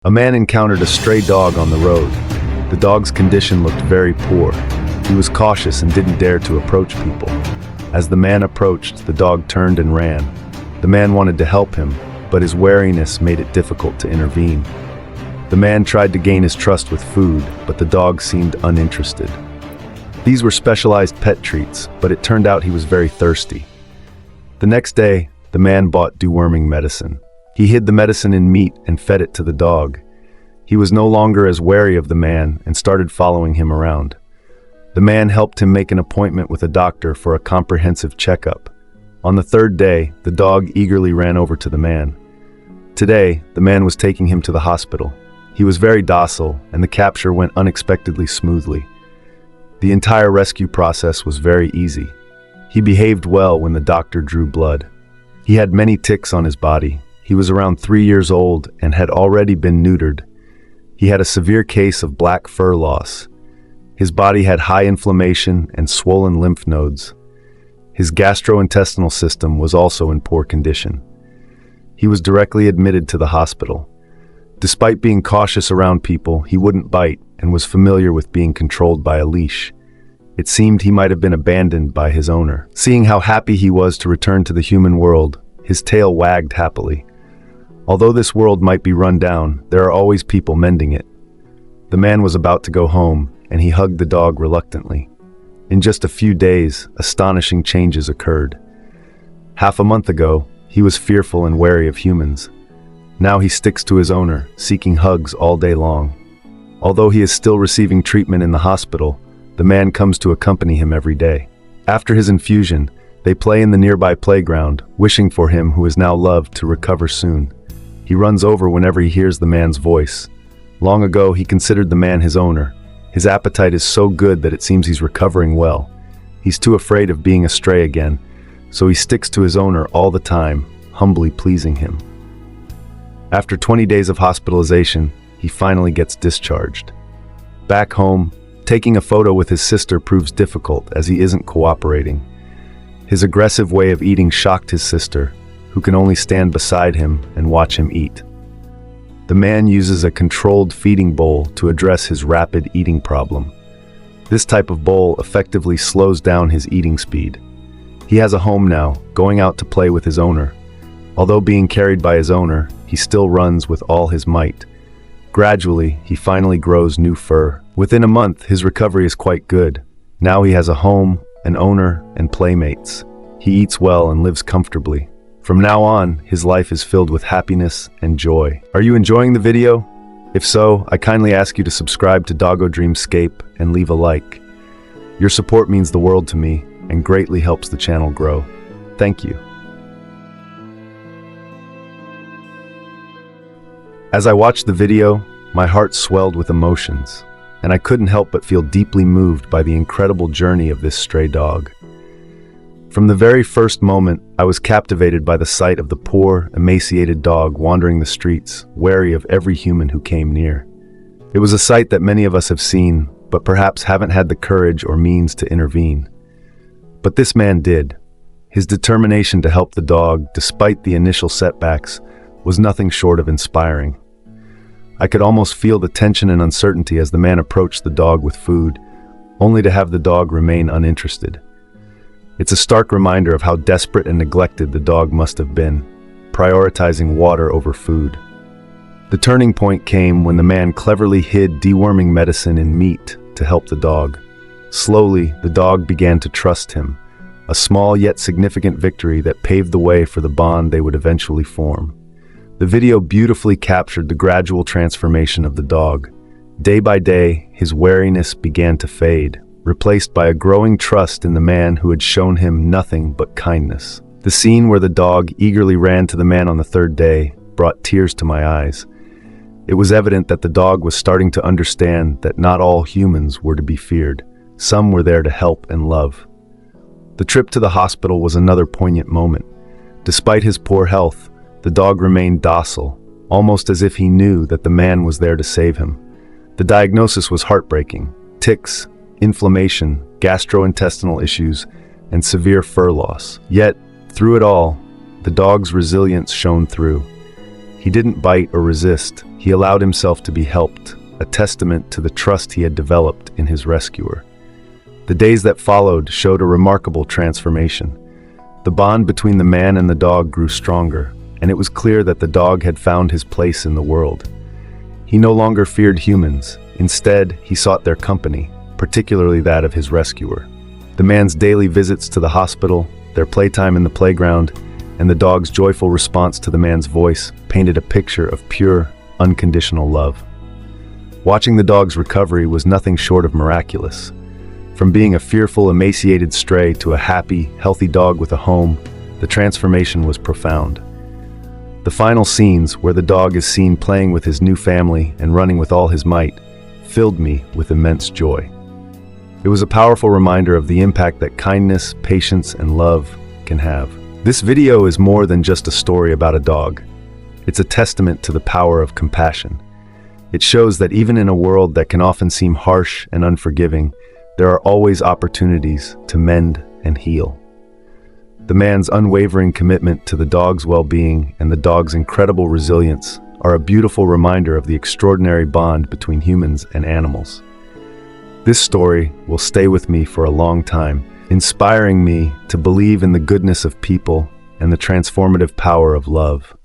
A man encountered a stray dog on the road. The dog's condition looked very poor. He was cautious and didn't dare to approach people. As the man approached, the dog turned and ran. The man wanted to help him, but his wariness made it difficult to intervene. The man tried to gain his trust with food, but the dog seemed uninterested. These were specialized pet treats, but it turned out he was very thirsty. The next day, the man bought deworming medicine. He hid the medicine in meat and fed it to the dog. He was no longer as wary of the man and started following him around. The man helped him make an appointment with a doctor for a comprehensive checkup. On the third day, the dog eagerly ran over to the man. Today, the man was taking him to the hospital. He was very docile, and the capture went unexpectedly smoothly. The entire rescue process was very easy. He behaved well when the doctor drew blood. He had many ticks on his body. He was around 3 years old and had already been neutered. He had a severe case of black fur loss. His body had high inflammation and swollen lymph nodes. His gastrointestinal system was also in poor condition. He was directly admitted to the hospital. Despite being cautious around people, he wouldn't bite and was familiar with being controlled by a leash. It seemed he might have been abandoned by his owner. Seeing how happy he was to return to the human world, his tail wagged happily. Although this world might be run down, there are always people mending it. The man was about to go home, and he hugged the dog reluctantly. In just a few days, astonishing changes occurred. Half a month ago, he was fearful and wary of humans. Now he sticks to his owner, seeking hugs all day long. Although he is still receiving treatment in the hospital, the man comes to accompany him every day. After his infusion, they play in the nearby playground, wishing for him who is now loved to recover soon. He runs over whenever he hears the man's voice. Long ago, he considered the man his owner. His appetite is so good that it seems he's recovering well. He's too afraid of being astray again, so he sticks to his owner all the time, humbly pleasing him. After 20 days of hospitalization, he finally gets discharged. Back home, taking a photo with his sister proves difficult as he isn't cooperating. His aggressive way of eating shocked his sister, who can only stand beside him and watch him eat. The man uses a controlled feeding bowl to address his rapid eating problem. This type of bowl effectively slows down his eating speed. He has a home now, going out to play with his owner. Although being carried by his owner, he still runs with all his might. Gradually, he finally grows new fur. Within a month, his recovery is quite good. Now he has a home, an owner, and playmates. He eats well and lives comfortably. From now on, his life is filled with happiness and joy. Are you enjoying the video? If so, I kindly ask you to subscribe to Doggo Dreamscape and leave a like. Your support means the world to me and greatly helps the channel grow. Thank you. As I watched the video, my heart swelled with emotions, and I couldn't help but feel deeply moved by the incredible journey of this stray dog. From the very first moment, I was captivated by the sight of the poor, emaciated dog wandering the streets, wary of every human who came near. It was a sight that many of us have seen, but perhaps haven't had the courage or means to intervene. But this man did. His determination to help the dog, despite the initial setbacks, was nothing short of inspiring. I could almost feel the tension and uncertainty as the man approached the dog with food, only to have the dog remain uninterested. It's a stark reminder of how desperate and neglected the dog must have been, prioritizing water over food. The turning point came when the man cleverly hid deworming medicine in meat to help the dog. Slowly, the dog began to trust him, a small yet significant victory that paved the way for the bond they would eventually form. The video beautifully captured the gradual transformation of the dog. Day by day, his wariness began to fade, replaced by a growing trust in the man who had shown him nothing but kindness. The scene where the dog eagerly ran to the man on the third day brought tears to my eyes. It was evident that the dog was starting to understand that not all humans were to be feared. Some were there to help and love. The trip to the hospital was another poignant moment. Despite his poor health, the dog remained docile, almost as if he knew that the man was there to save him. The diagnosis was heartbreaking: ticks, inflammation, gastrointestinal issues, and severe fur loss. Yet, through it all, the dog's resilience shone through. He didn't bite or resist. he allowed himself to be helped, a testament to the trust he had developed in his rescuer. The days that followed showed a remarkable transformation. The bond between the man and the dog grew stronger, and it was clear that the dog had found his place in the world. He no longer feared humans. Instead, he sought their company, particularly that of his rescuer. The man's daily visits to the hospital, their playtime in the playground, and the dog's joyful response to the man's voice painted a picture of pure, unconditional love. Watching the dog's recovery was nothing short of miraculous. From being a fearful, emaciated stray to a happy, healthy dog with a home, the transformation was profound. The final scenes, where the dog is seen playing with his new family and running with all his might, filled me with immense joy. It was a powerful reminder of the impact that kindness, patience, and love can have. This video is more than just a story about a dog. It's a testament to the power of compassion. It shows that even in a world that can often seem harsh and unforgiving, there are always opportunities to mend and heal. The man's unwavering commitment to the dog's well-being and the dog's incredible resilience are a beautiful reminder of the extraordinary bond between humans and animals. This story will stay with me for a long time, inspiring me to believe in the goodness of people and the transformative power of love.